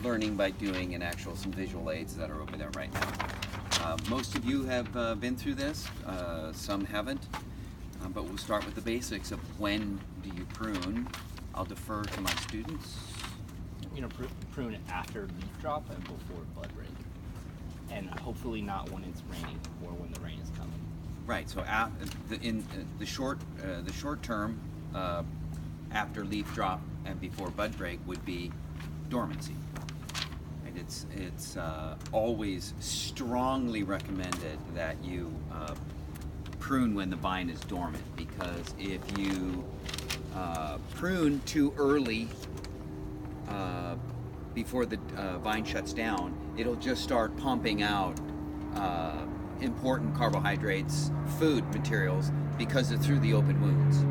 learning by doing and some visual aids that are over there right now. Most of you have been through this, some haven't, but we'll start with the basics of when do you prune. I'll defer to my students. Prune it after leaf drop and before bud break, and hopefully not when it's raining or when the rain is coming. Right. So in the short term, after leaf drop and before bud break would be dormancy. And it's always strongly recommended that you prune when the vine is dormant, because if you prune too early before the vine shuts down, it'll just start pumping out important carbohydrates, food materials, because it's through the open wounds.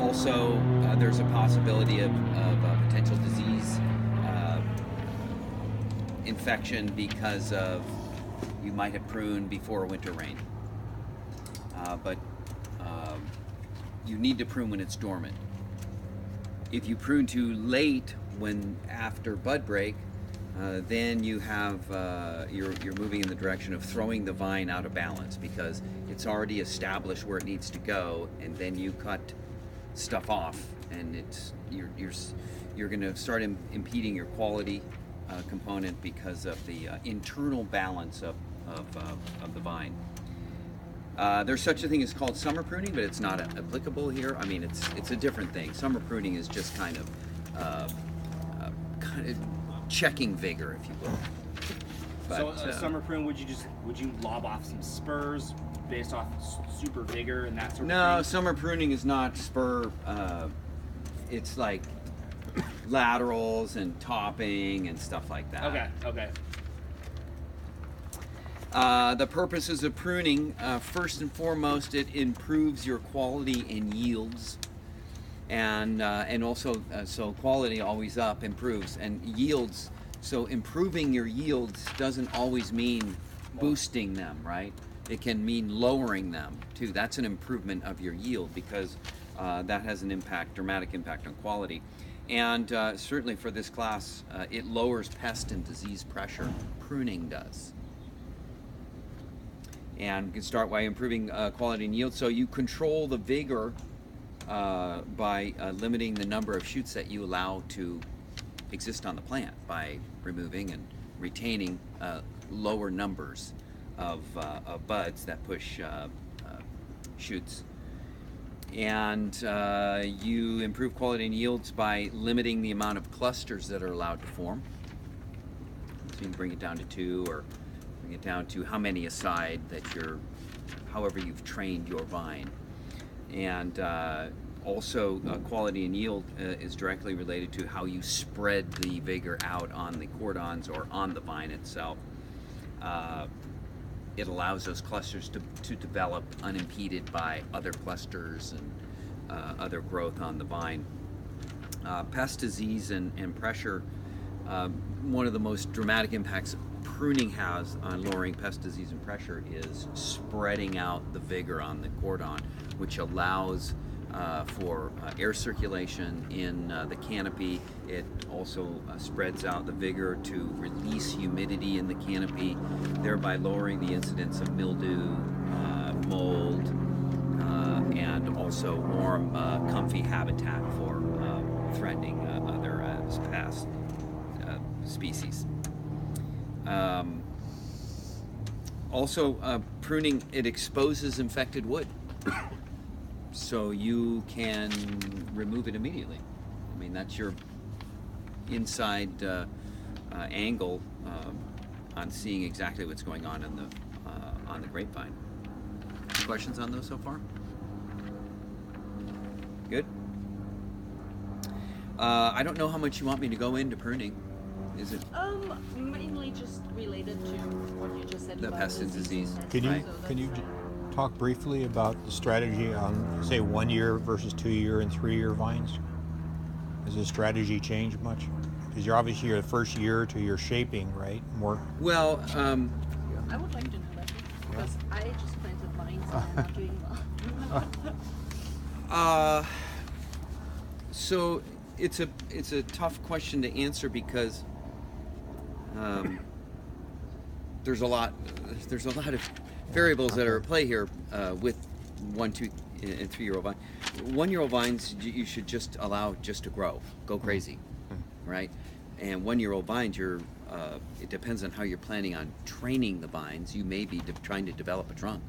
Also, there's a possibility of potential disease infection because of you might have pruned before a winter rain. But you need to prune when it's dormant. If you prune too late, after bud break, then you have you're moving in the direction of throwing the vine out of balance, because it's already established where it needs to go, and then you cut stuff off, and you're going to start impeding your quality component because of the internal balance of the vine. There's such a thing as called summer pruning, but it's not applicable here. I mean, it's a different thing. Summer pruning is just kind of checking vigor, if you will. But, so summer prune, would you lob off some spurs based off super vigor and that sort of thing? No, summer pruning is not spur. It's like laterals and topping and stuff like that. Okay. The purposes of pruning, first and foremost, it improves your quality and yields, and also so quality always up improves, and yields. So improving your yields doesn't always mean boosting them, right? It can mean lowering them too. That's an improvement of your yield, because that has an dramatic impact on quality. And certainly for this class, it lowers pest and disease pressure. Pruning does. And you can start by improving quality and yield. So you control the vigor by limiting the number of shoots that you allow to exist on the plant, by removing and retaining lower numbers of buds that push shoots. And you improve quality and yields by limiting the amount of clusters that are allowed to form. So you can bring it down to 2, or bring it down to how many aside that however you've trained your vine. And also quality and yield is directly related to how you spread the vigor out on the cordons or on the vine itself. It allows those clusters to develop unimpeded by other clusters and other growth on the vine. Pest disease and pressure, one of the most dramatic impacts pruning has on lowering pest disease and pressure is spreading out the vigor on the cordon, which allows for air circulation in the canopy. It also spreads out the vigor to release humidity in the canopy, thereby lowering the incidence of mildew, mold, and also warm, comfy habitat for threatening other pest species. Also, pruning, it exposes infected wood. So you can remove it immediately. I mean, that's your inside angle on seeing exactly what's going on in the grapevine. Any questions on those so far? Good. I don't know how much you want me to go into pruning. Is it? Mainly just related to what you just said the about pest and disease. Can you Right. talk briefly about the strategy on, say, 1 year versus 2 year and 3 year vines? Has the strategy changed much? Because you're obviously your first year to your shaping, right? More. Well, I would like to know that, because I just planted vines and I'm not doing well. so it's a tough question to answer because there's a lot of variables that are at play here with 1, 2, and 3-year-old vines. 1-year-old vines you should just allow just to grow, go crazy, right? And 1-year-old vines, it depends on how you're planning on training the vines. You may be trying to develop a trunk.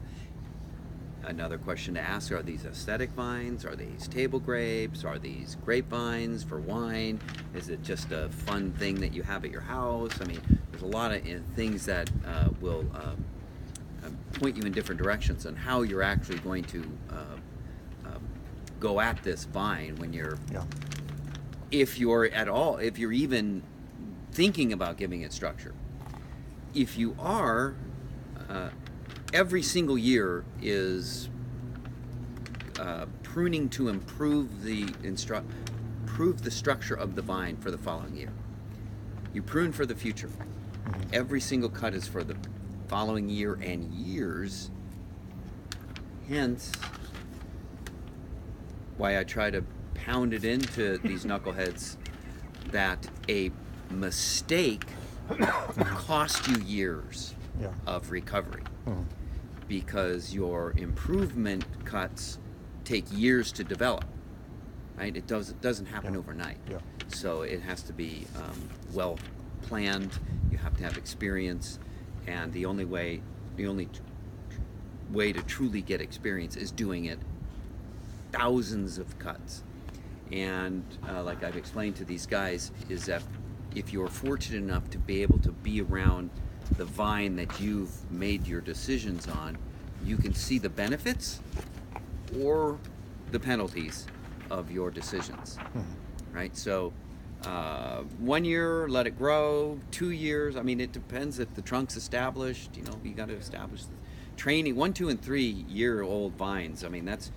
Another question to ask, are these aesthetic vines? Are these table grapes? Are these grapevines for wine? Is it just a fun thing that you have at your house? I mean, there's a lot of things that will point you in different directions on how you're actually going to go at this vine when you're, if you're even thinking about giving it structure. If you are, every single year is pruning to improve the structure of the vine for the following year. You prune for the future. Every single cut is for the following year and years. Hence, why I try to pound it into these knuckleheads that a mistake cost you years of recovery. Because your improvement cuts take years to develop, right? It doesn't happen overnight. So it has to be well planned. You have to have experience, and the only way to truly get experience is doing it thousands of cuts. And like I've explained to these guys, is that if you're fortunate enough to be able to be around the vine that you've made your decisions on, you can see the benefits or the penalties of your decisions, right? So 1 year, let it grow. 2 years, I mean, it depends if the trunk's established. You know, you got to establish the training. 1, 2, and 3-year-old vines. I mean, what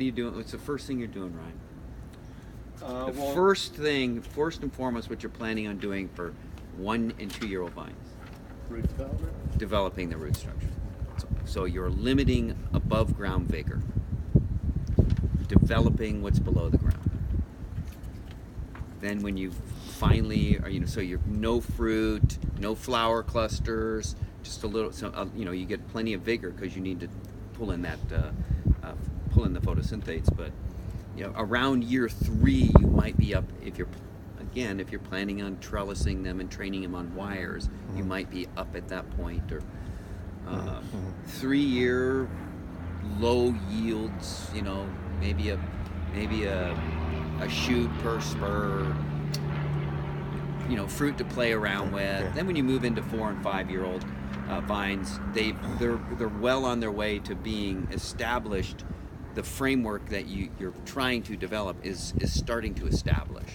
are you doing? What's the first thing you're doing, Ryan? First and foremost, what you're planning on doing for 1 and 2-year-old vines? Root development? Developing the root structure. So you're limiting above ground vigor. Developing what's below the ground. Then when you finally, so you're no fruit, no flower clusters, just a little, you get plenty of vigor because you need to pull in the photosynthetates. But around year 3, you might be up, if you're planning on trellising them and training them on wires, you might be up at that point. Or 3-year low yields, maybe a shoot per spur, fruit to play around with. Then when you move into 4 and 5-year-old vines, they're well on their way to being established. The framework that you're trying to develop is starting to establish.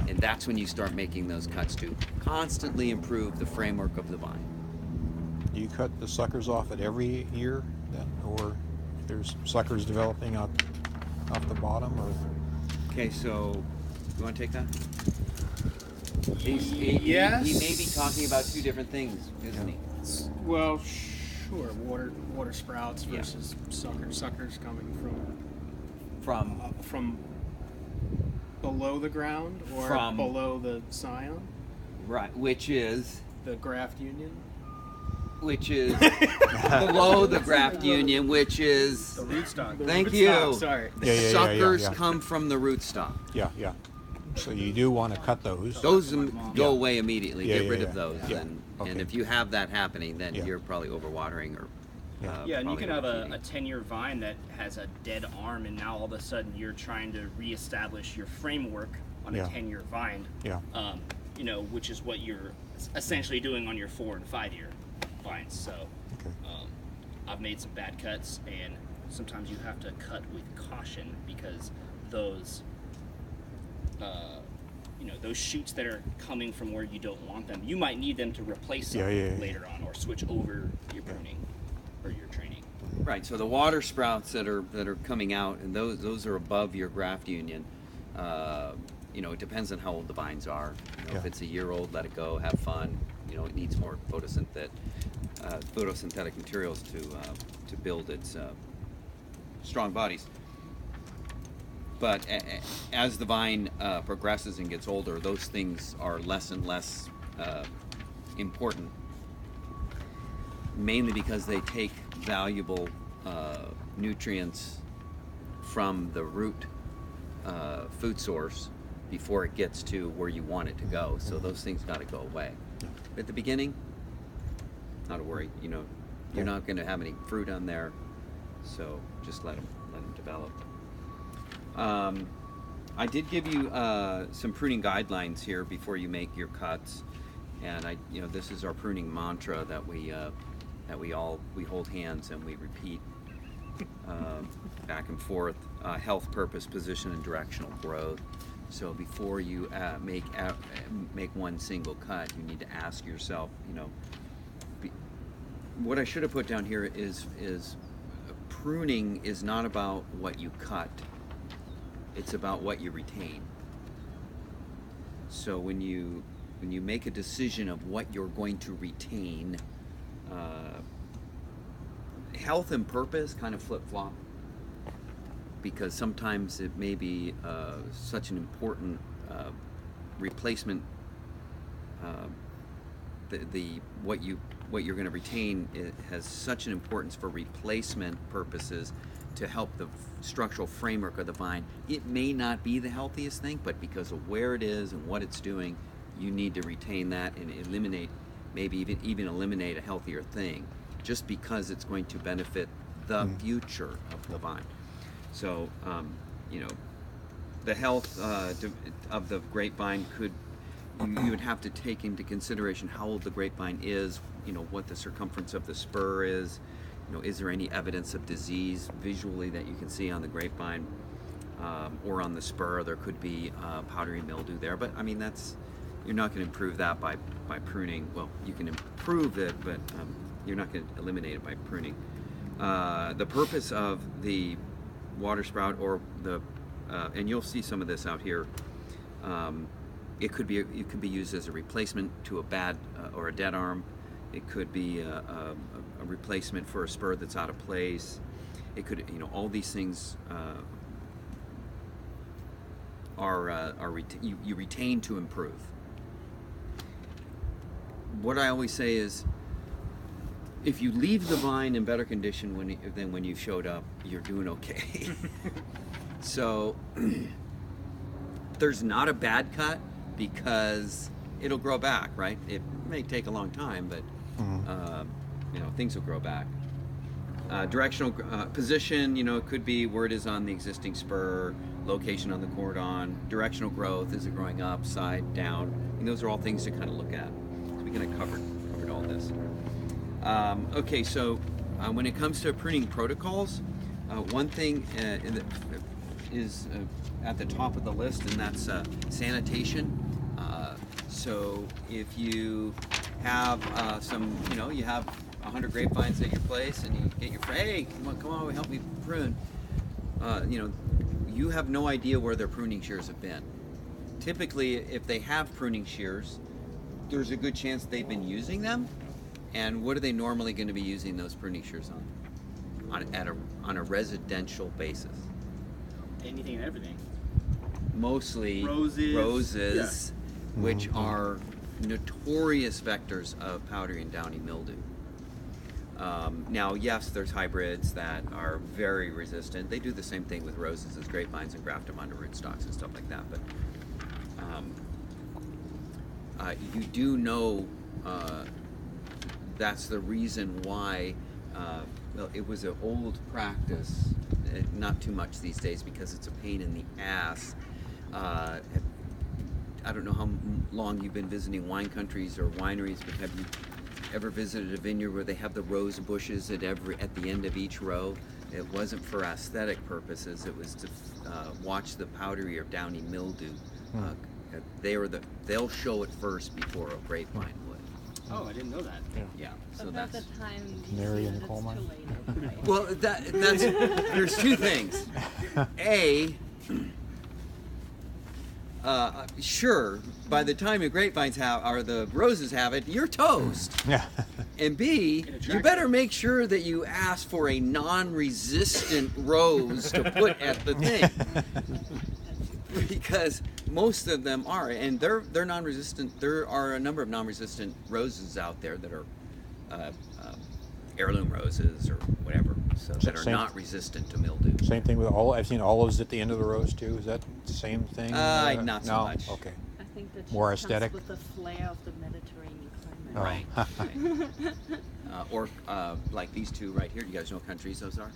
And that's when you start making those cuts to constantly improve the framework of the vine. Do you cut the suckers off at every year then? Or there's suckers developing off the bottom? Or? Okay, so you want to take that? Yes. He may be talking about 2 different things, isn't he? Well, sure. Water sprouts versus suckers coming from below the ground or below the scion. Right, which is the graft union. Which is below the graft union, which is the rootstock. Thank you. Sorry. Suckers come from the rootstock. Yeah. So you do want to cut those. Those go away immediately. Get rid of those. Yeah. And if you have that happening, then you're probably overwatering or. And you can have a 10-year vine that has a dead arm, and now all of a sudden you're trying to reestablish your framework on a 10-year vine. Which is what you're essentially doing on your 4 and 5-year vines. So I've made some bad cuts, and sometimes you have to cut with caution because those those shoots that are coming from where you don't want them, you might need them to replace them later on or switch over your pruning or your training. Right. So the water sprouts that are coming out, and those are above your graft union. It depends on how old the vines are. If it's a year old, let it go, have fun. It needs more photosynthetic materials to build its strong bodies. but as the vine progresses and gets older, those things are less and less important, mainly because they take valuable nutrients from the root food source before it gets to where you want it to go. So those things got to go away. At the beginning, not a worry. You know, you're not going to have any fruit on there, so just let them develop. I did give you some pruning guidelines here before you make your cuts, and this is our pruning mantra that we hold hands and we repeat back and forth: health, purpose, position, and directional growth. So before you make one single cut, you need to ask yourself, what I should have put down here is pruning is not about what you cut, it's about what you retain. So when you make a decision of what you're going to retain, health and purpose kind of flip-flop, because sometimes it may be such an important replacement. What you're going to retain, it has such an importance for replacement purposes to help the structural framework of the vine. It may not be the healthiest thing, but because of where it is and what it's doing, you need to retain that and eliminate, maybe even eliminate a healthier thing, just because it's going to benefit the future of the vine. So, the health of the grapevine you would have to take into consideration how old the grapevine is, what the circumference of the spur is, is there any evidence of disease visually that you can see on the grapevine or on the spur. There could be powdery mildew there, but I mean, you're not going to improve that by pruning. Well, you can improve it, but you're not going to eliminate it by pruning. The purpose of the water sprout, or and you'll see some of this out here, it could be used as a replacement to a bad or a dead arm. It could be a replacement for a spur that's out of place. It could, all these things you retain to improve. What I always say is, if you leave the vine in better condition than when you showed up, you're doing okay. So there's not a bad cut, because it'll grow back, right? It may take a long time, but things will grow back. Directional position, it could be where it is on the existing spur, location on the cordon, directional growth, is it growing up, side, down? And those are all things to kind of look at. So we kind of covered all this. Okay, so when it comes to pruning protocols, one thing is at the top of the list, and that's sanitation. So if you have you have 100 grapevines at your place, and you get your friend, hey, come on, help me prune. You have no idea where their pruning shears have been. Typically, if they have pruning shears, there's a good chance they've been using them. And what are they normally going to be using those pruning shears on a residential basis? Anything and everything. Mostly roses, which are notorious vectors of powdery and downy mildew. Now, yes, there's hybrids that are very resistant. They do the same thing with roses as grapevines and graft them onto rootstocks and stuff like that. But you do know that's the reason why. It was an old practice, not too much these days because it's a pain in the ass. I don't know how long you've been visiting wine countries or wineries, but have you ever visited a vineyard where they have the rose bushes at the end of each row? It wasn't for aesthetic purposes. It was to watch the powdery or downy mildew. They'll show it first before a grapevine would. Oh, I didn't know that. Yeah. So but that's at the time, Canary in the coal mine. well. That's there's two things. Sure, by the time the grapevines the roses have it, you're toast. Yeah. And B, you better make sure that you ask for a non-resistant rose to put at the thing, because most of them are, and they're non-resistant. There are a number of non-resistant roses out there that are heirloom roses or whatever, so that are not resistant to mildew. Same thing with all. I've seen olives at the end of the rose too. Is that the same thing? Not so no? much. Okay. I think that More just aesthetic? comes with the flair of the Mediterranean climate. Oh. Right. Or like these two right here. Do you guys know what countries those are?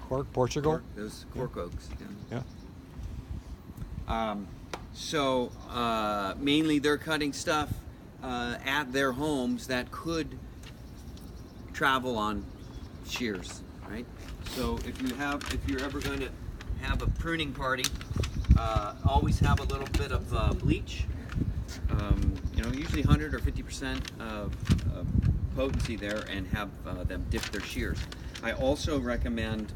Cork, Portugal. Cork, those cork oaks. Yeah. So mainly they're cutting stuff at their homes that could travel on shears, right? So if you're ever going to have a pruning party, always have a little bit of bleach. Usually 100 or 50% of potency there, and have them dip their shears. I also recommend,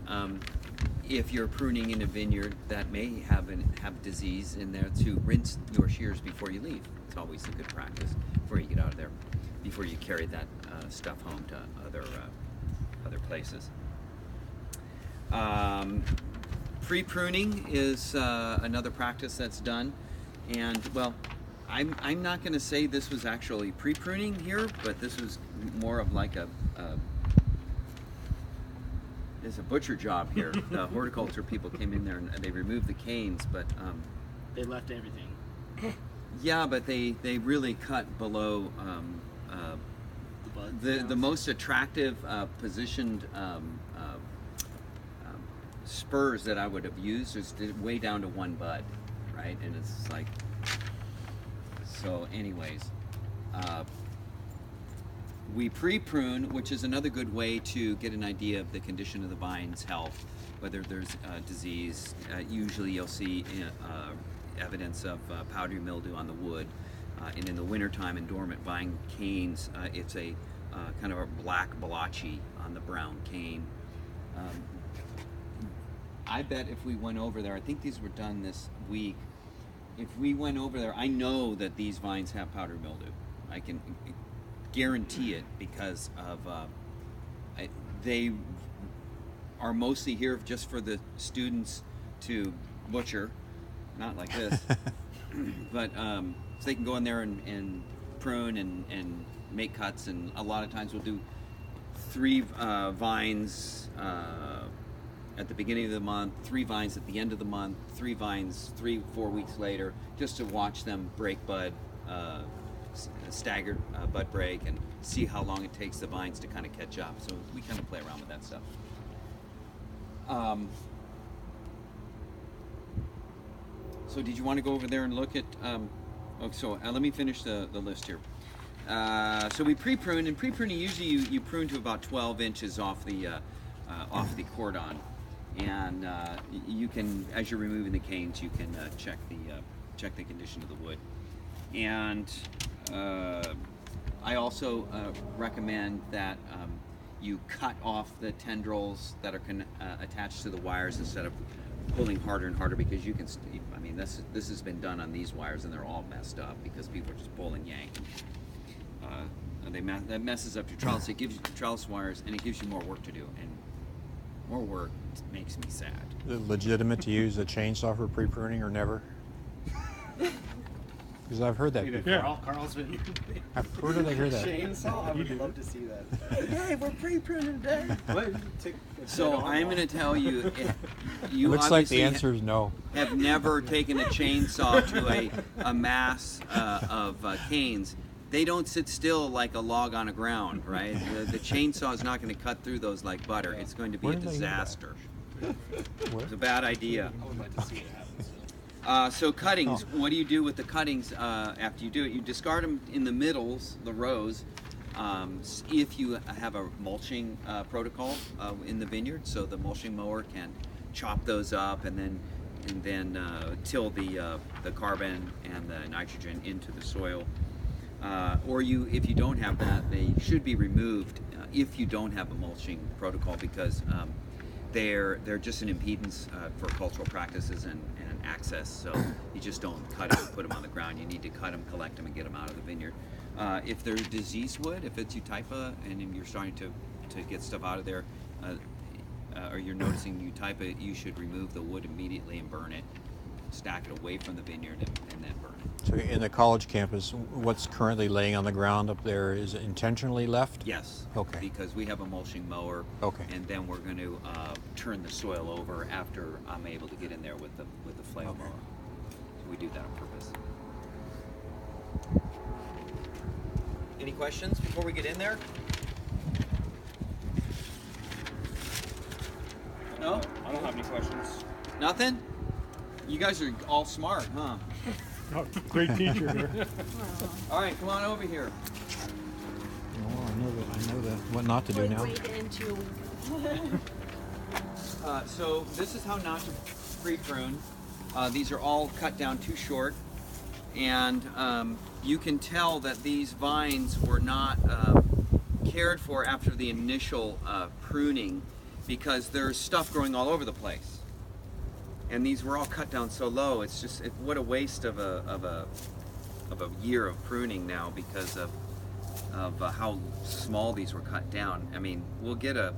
if you're pruning in a vineyard that may have disease in there, to rinse your shears before you leave. It's always a good practice before you get out of there, before you carry that stuff home to other places. Pre-pruning is another practice that's done, and well, I'm not going to say this was actually pre-pruning here, but this was more of like it's a butcher job here. The horticulture people came in there and they removed the canes, but they left everything. Yeah, but they really cut below the most attractive positioned spurs that I would have used is way down to one bud, right? And it's like, so anyways, we pre-prune, which is another good way to get an idea of the condition of the vine's health, whether there's disease. Usually you'll see evidence of powdery mildew on the wood, and in the wintertime in dormant vine canes, it's a kind of a black blotchy on the brown cane. I bet if we went over there, I think these were done this week, if we went over there, I know that these vines have powdery mildew. I can guarantee it, because of they are mostly here just for the students to butcher, not like this, but so they can go in there and prune and make cuts, and a lot of times we'll do 3 vines at the beginning of the month, 3 vines at the end of the month, 3 vines 3-4 weeks later, just to watch them break bud, staggered bud break, and see how long it takes the vines to kind of catch up. So we kind of play around with that stuff. So did you want to go over there and look at, let me finish the list here. So we pre-prune, and pre-pruning usually you prune to about 12 inches off the cordon, and you can, as you're removing the canes, you can check the condition of the wood. And I also recommend that you cut off the tendrils that are attached to the wires instead of pulling harder and harder, because you can, I mean, this has been done on these wires and they're all messed up because people are just pull and yank. That messes up your trellis. It gives you trellis wires, and it gives you more work to do, and more work makes me sad. Is it legitimate to use a chainsaw for pre-pruning, or never? Because I've heard that before. Yeah. Carl's been. Where did I hear that? Chainsaw? I would love to see that. Hey, we're pre-pruning today. So So I'm going to tell you, you Looks like the obviously answer is no. have never taken a chainsaw to a mass of canes. They don't sit still like a log on a ground, right? The chainsaw is not going to cut through those like butter. It's going to be a disaster. It's a bad idea. I would like to see it happen. So cuttings, what do you do with the cuttings after you do it? You discard them in the middles, the rows, if you have a mulching protocol in the vineyard, so the mulching mower can chop those up and then till the carbon and the nitrogen into the soil. Or if you don't have that, they should be removed if you don't have a mulching protocol, because they're just an impedance for cultural practices and access, so you just don't cut them and put them on the ground. You need to cut them, collect them, and get them out of the vineyard. If there's diseased wood, if it's Eutypa and you're starting to get stuff out of there, or you're noticing Eutypa, you should remove the wood immediately and burn it. Stack it away from the vineyard and then burn it. So in the college campus, what's currently laying on the ground up there is intentionally left? Yes. Okay. Because we have a mulching mower. Okay. And then we're going to turn the soil over after I'm able to get in there with the flail mower. So we do that on purpose. Any questions before we get in there? No? I don't have any questions. Nothing? You guys are all smart, huh? Oh, great teacher here. All right, come on over here. Oh, I know that. What not to do now. Wait into a week. So this is how not to pre-prune. These are all cut down too short, and you can tell that these vines were not cared for after the initial pruning, because there's stuff growing all over the place. And these were all cut down so low. It's just what a waste of a year of pruning now, because of how small these were cut down. I mean, we'll get at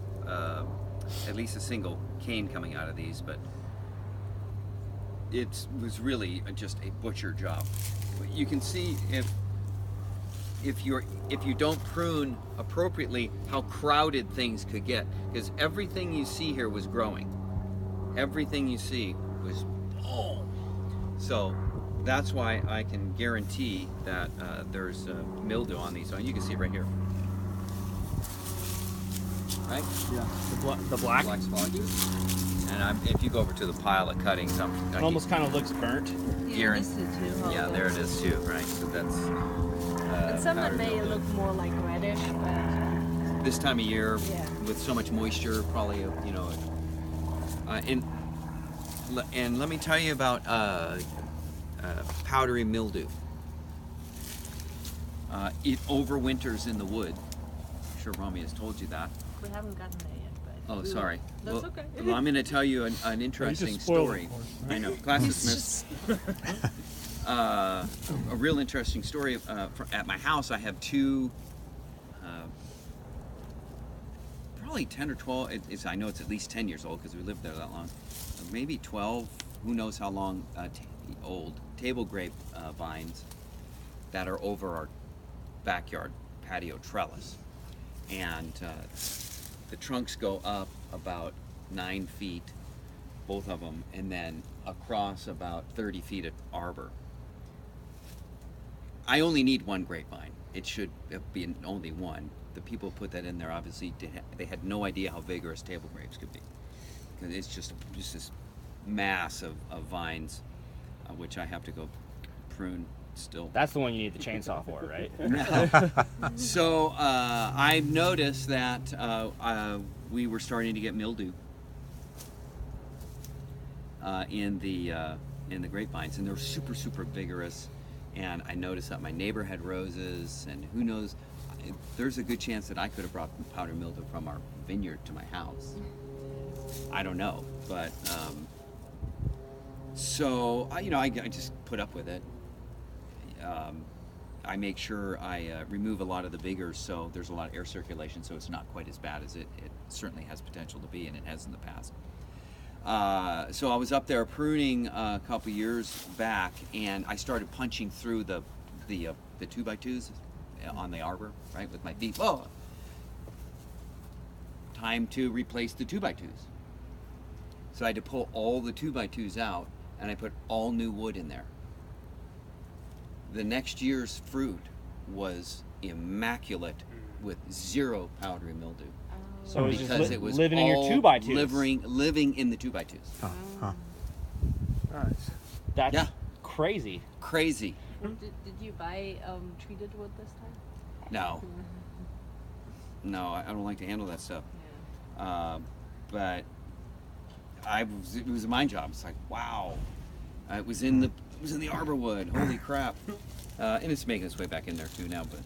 least a single cane coming out of these, but it was really just a butcher job. You can see if you don't prune appropriately how crowded things could get, because everything you see here was growing. Everything you see was so that's why I can guarantee that there's mildew on these. So you can see right here, right? Yeah. The black. Black spot. And if you go over to the pile of cuttings, It almost kind of looks burnt. Yeah, this is too. yeah, there it is too, right? So that's. And some powdered may mildew. look more like reddish, but This time of year, Yeah. with so much moisture, probably and let me tell you about powdery mildew. It overwinters in the wood. I'm sure Romy has told you that. we haven't gotten there yet. But Oh, we sorry. will. That's Well, okay. well, I'm going to tell you an interesting spoiled story. it for us, I know, class dismissed. A real interesting story. At my house, I have two, probably 10 or 12. I know it's at least 10 years old because we lived there that long. Maybe 12. Who knows how long? Old table grape vines that are over our backyard patio trellis, and the trunks go up about 9 feet, both of them, and then across about 30 feet of arbor. I only need one grapevine. It should be only one. The people who put that in there obviously they had no idea how vigorous table grapes could be, because it's just this mass of vines, which I have to go prune still. That's the one you need the chainsaw for, right? So I've noticed that we were starting to get mildew in the grapevines, and they're super vigorous. And I noticed that my neighbor had roses, and who knows, there's a good chance that I could have brought powdered mildew from our vineyard to my house. I don't know, but so I just put up with it. I make sure I remove a lot of the vigor, so there's a lot of air circulation, so it's not quite as bad as it certainly has potential to be, and it has in the past. So I was up there pruning a couple years back, and I started punching through the 2x2s on the arbor, right, with my feet. Oh, time to replace the 2x2s. So I had to pull all the 2x2s out, and I put all new wood in there. The next year's fruit was immaculate with zero powdery mildew. So it's Because just it was living in your all 2x2s. living in the 2x2s. Nice. That's Yeah. crazy. Crazy. Did you buy treated wood this time? No. No, I don't like to handle that stuff. Yeah. But it was a mind job. It's like, wow. It was in the arbor wood. Holy crap. And it's making its way back in there too now. But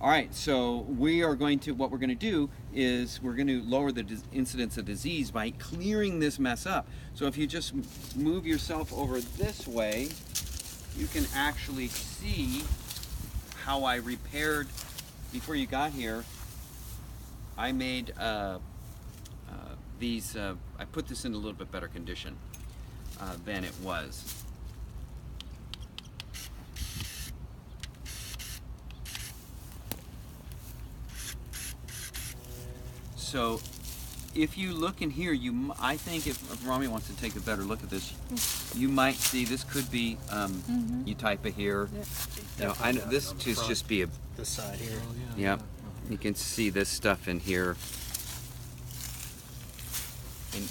All right, so what we're going to do is we're going to lower the incidence of disease by clearing this mess up. So if you just move yourself over this way, you can actually see how I repaired, before you got here, I made these, I put this in a little bit better condition than it was. So if you look in here, I think if Rami wants to take a better look at this, you might see this could be Eutypa here. Yeah. I know this could just be This side here. yeah. You can see this stuff in here. And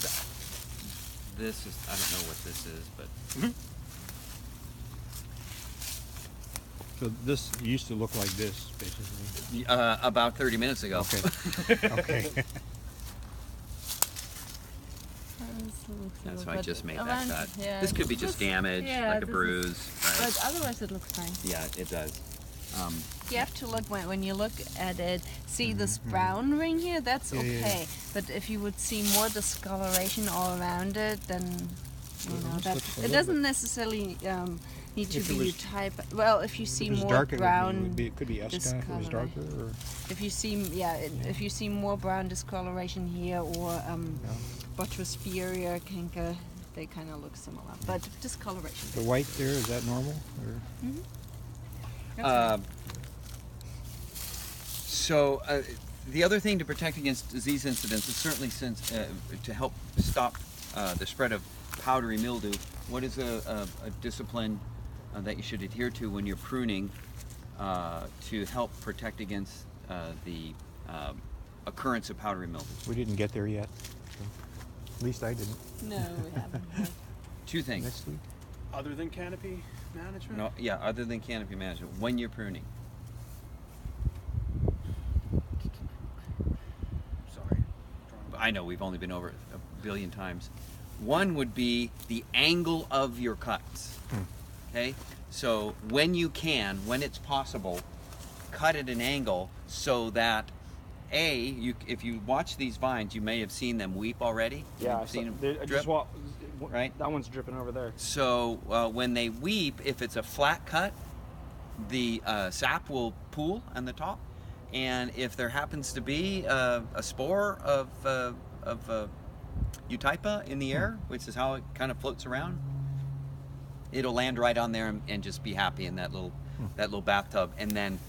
this is, I don't know what this is, but So this used to look like this, basically. about 30 minutes ago. Okay. Okay. That's why I just made that around- cut. yeah, This could be just damage, yeah, like a this is- bruise. Right? But otherwise, it looks fine. Yeah, it does. You have to look when you look at it. See this brown ring here? That's Yeah, yeah, okay. But if you would see more discoloration all around it, then you know this that looks a it little doesn't necessarily need to If it be was- your type. Well, if you see If it was more dark, brown, it could be Esca if it was darker. Or, if you see if you see more brown discoloration here or Botrysphaeria canker, they kind of look similar. But discoloration. the white there, is that normal? Or? That's So the other thing to protect against disease incidents is certainly to help stop the spread of powdery mildew. What is a discipline that you should adhere to when you're pruning to help protect against the occurrence of powdery mildew? We didn't get there yet. So. At least I didn't. No, we haven't. Two things. Next week. Other than canopy management? No, yeah, other than canopy management, when you're pruning. Sorry. I know we've only been over it a billion times. One would be the angle of your cuts. Okay? So when you can, when it's possible, cut at an angle so that if you watch these vines, you may have seen them weep already. Yeah, You've seen them I drip. just right? That one's dripping over there. So when they weep, if it's a flat cut, the sap will pool on the top, and if there happens to be a spore of Eutypa in the air, which is how it kind of floats around, it'll land right on there and just be happy in that little bathtub, and then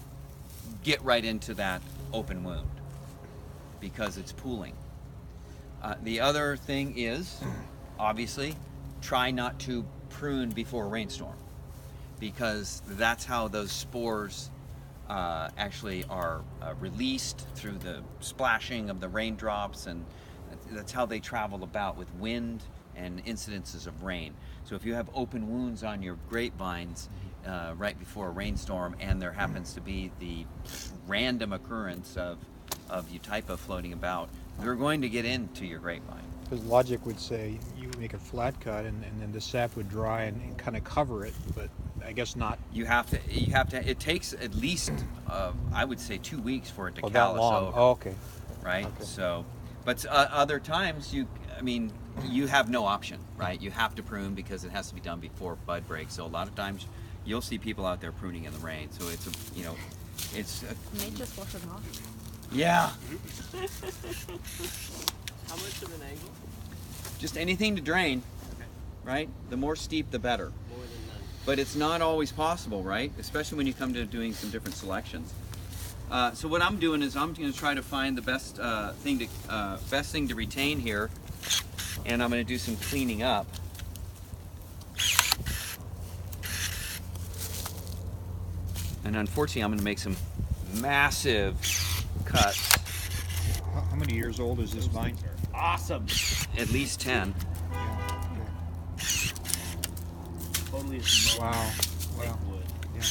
get right into that open wound because it's pooling. The other thing is, obviously, try not to prune before a rainstorm, because that's how those spores actually are released through the splashing of the raindrops, and that's how they travel about with wind and incidences of rain. So if you have open wounds on your grapevines right before a rainstorm, and there happens to be the random occurrence of Eutypa floating about, they're going to get into your grapevine. Because logic would say you make a flat cut and then the sap would dry and kind of cover it, but I guess not. You have to. It takes at least, I would say, 2 weeks for it to That callus long. over. Oh, okay. Right. Okay. So, but other times you have no option, right? You have to prune because it has to be done before bud breaks. So a lot of times you'll see people out there pruning in the rain. So it's May just wash them off. yeah. How much of an angle? Just anything to drain, right? The more steep, the better. More than none. But it's not always possible, right? Especially when you come to doing some different selections. So what I'm doing is I'm going to try to find the best thing to retain here, and I'm going to do some cleaning up. And unfortunately, I'm going to make some massive cuts. How many years old is this vine? Awesome. At least 10. Yeah. Totally is Wow. like Wow. wood. Yeah.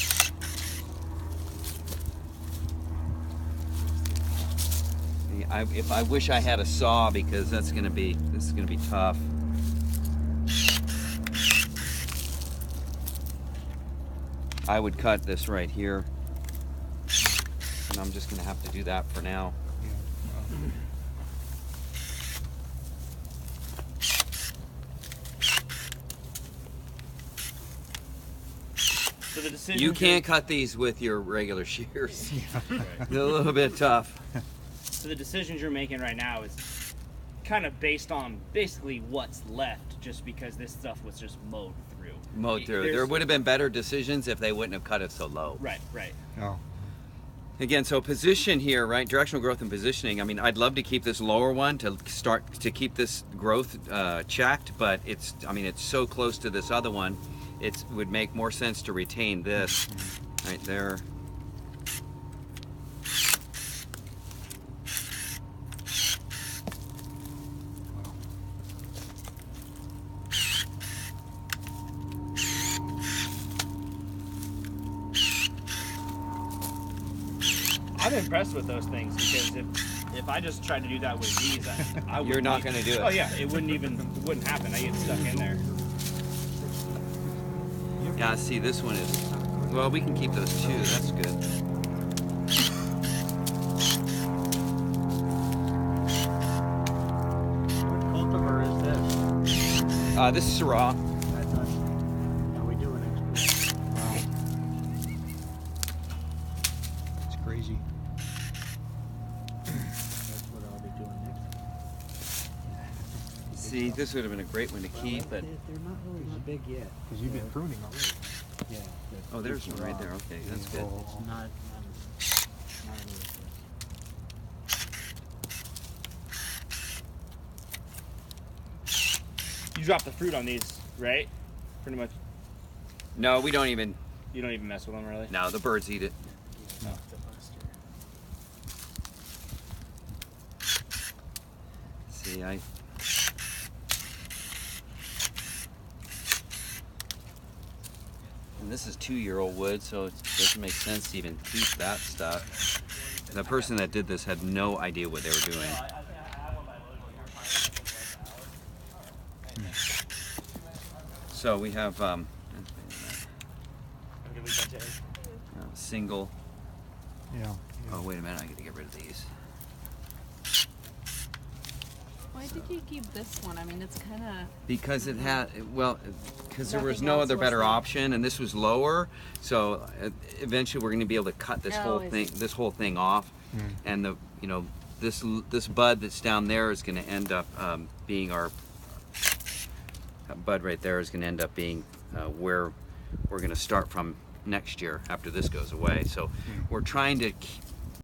If I wish I had a saw, because this is going to be tough. I would cut this right here and I'm just going to have to do that for now. So the decision. You can't cut these with your regular shears. They're a little bit tough. So the decisions you're making right now is kind of based on basically what's left, just because this stuff was just mowed through. There would have been better decisions if they wouldn't have cut it so low. Right. Oh. Again, so position here, right? Directional growth and positioning. I mean, I'd love to keep this lower one to start to keep this growth checked, but it's so close to this other one. It would make more sense to retain this right there. I'm impressed with those things, because if I just tried to do that with these, I would. You're not going to do it. Oh yeah, it wouldn't happen. I get stuck in there. Yeah, see, this one is, well, we can keep those two. That's good. What cultivar is this? This is Syrah. Are we doing it? Wow. It's crazy. That's what I'll be doing next. See, this would have been a great one to keep, but They're not really that big yet. Because you've been pruning already. Yeah. oh, there's one right there. Okay, that's good. It's not really You drop the fruit on these, right? Pretty much. No, we don't even. You don't even mess with them, really. No, the birds eat it. No. See, and this is 2-year-old wood, so it doesn't make sense to even keep that stuff. The person that did this had no idea what they were doing. So we have single. Yeah. Oh, wait a minute, I got to get rid of these. Why did you keep this one? I mean, it's kind of. Because it had, well, because there was Nothing no else other was better there. option, and this was lower, so eventually we're going to be able to cut this Oh, I see. this whole thing off, and this bud that's down there is going to end up being our that bud right there is going to end up being where we're going to start from next year after this goes away. So we're trying to